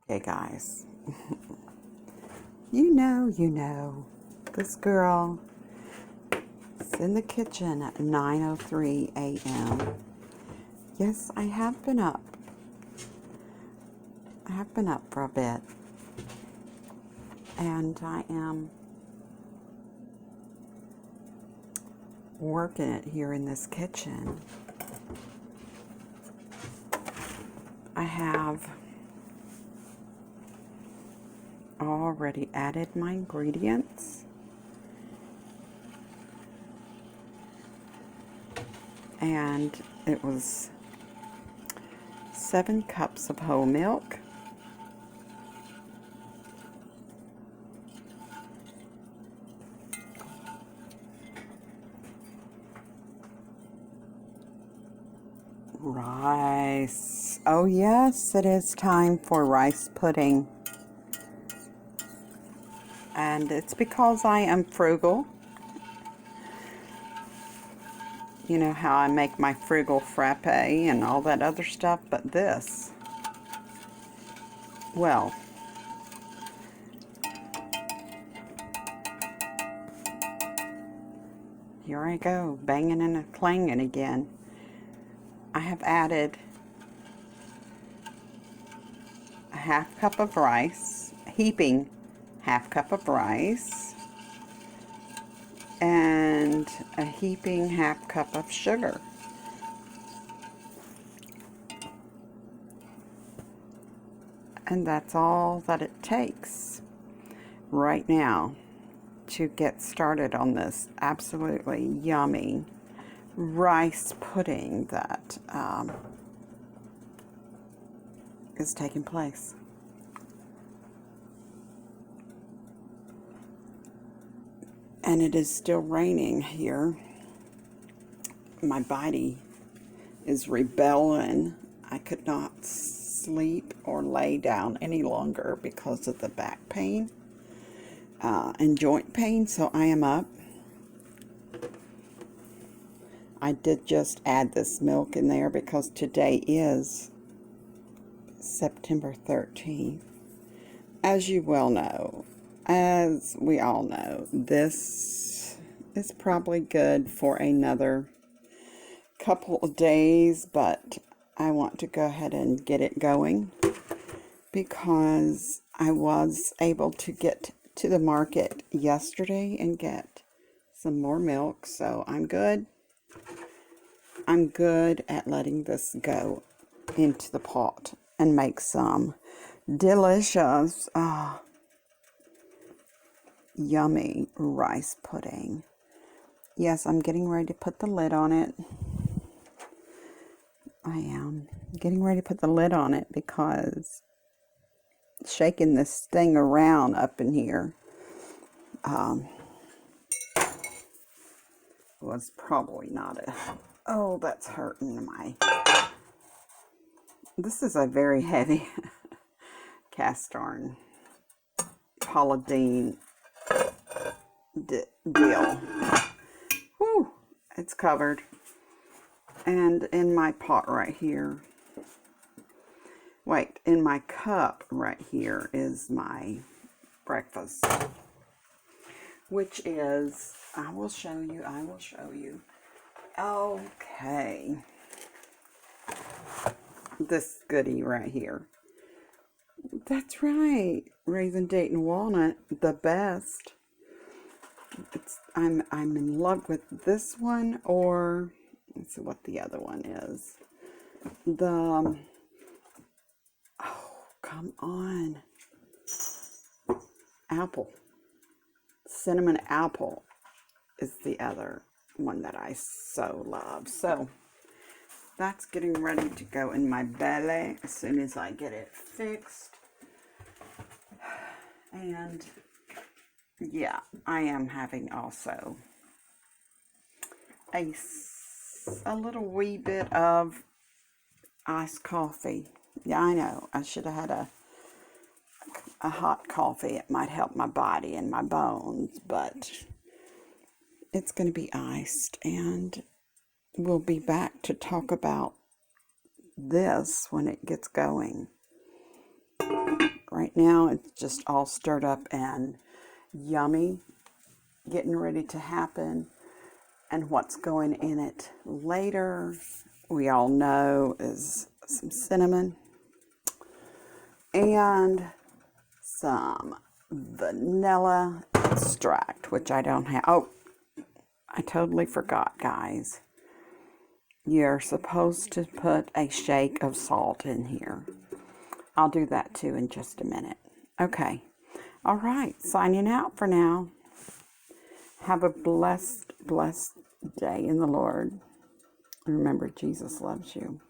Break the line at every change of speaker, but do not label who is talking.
Okay, guys, you know, this girl is in the kitchen at 9:03 a.m. Yes, I have been up. I have been up for a bit, and I am working it here in this kitchen. I have already added my ingredients, and it was 7 cups of whole milk, rice. Oh yes, it is time for rice pudding. And it's because I am frugal. You know how I make my frugal frappe and all that other stuff, but this, well, here I go, banging and a-clanging again. I have added a half cup of rice, heaping half cup of rice, and a heaping half cup of sugar. And that's all that it takes right now to get started on this absolutely yummy rice pudding that is taking place. And it is still raining here. My body is rebelling. I could not sleep or lay down any longer because of the back pain and joint pain, so I am up. I did just add this milk in there because today is September 13th. As you well know, as we all know, this is probably good for another couple of days, but I want to go ahead and get it going because I was able to get to the market yesterday and get some more milk, so I'm good. I'm good at letting this go into the pot and make some delicious, yummy rice pudding. Yes, I'm getting ready to put the lid on it. I am getting ready to put the lid on it because shaking this thing around up in here was probably not a... Oh, that's hurting my... This is a very heavy cast iron Paladine deal. Whew, it's covered. And in my pot right here, wait, in my cup right here is my breakfast, which is, I will show you. Okay. This goodie right here. That's right. Raisin, date, and walnut, the best. I'm in love with this one, or let's see what the other one is. The oh, come on. Apple. Cinnamon apple is the other one that I so love. So that's getting ready to go in my belly as soon as I get it fixed. And yeah, I am having also a little wee bit of iced coffee. Yeah, I know. I should have had a hot coffee. It might help my body and my bones, but it's going to be iced. And we'll be back to talk about this when it gets going. Right now, it's just all stirred up and yummy, getting ready to happen. And what's going in it later, we all know, is some cinnamon and some vanilla extract, which I don't have. Oh, I totally forgot, guys. You're supposed to put a shake of salt in here. I'll do that too in just a minute. Okay. All right. Signing out for now. Have a blessed, blessed day in the Lord. Remember, Jesus loves you.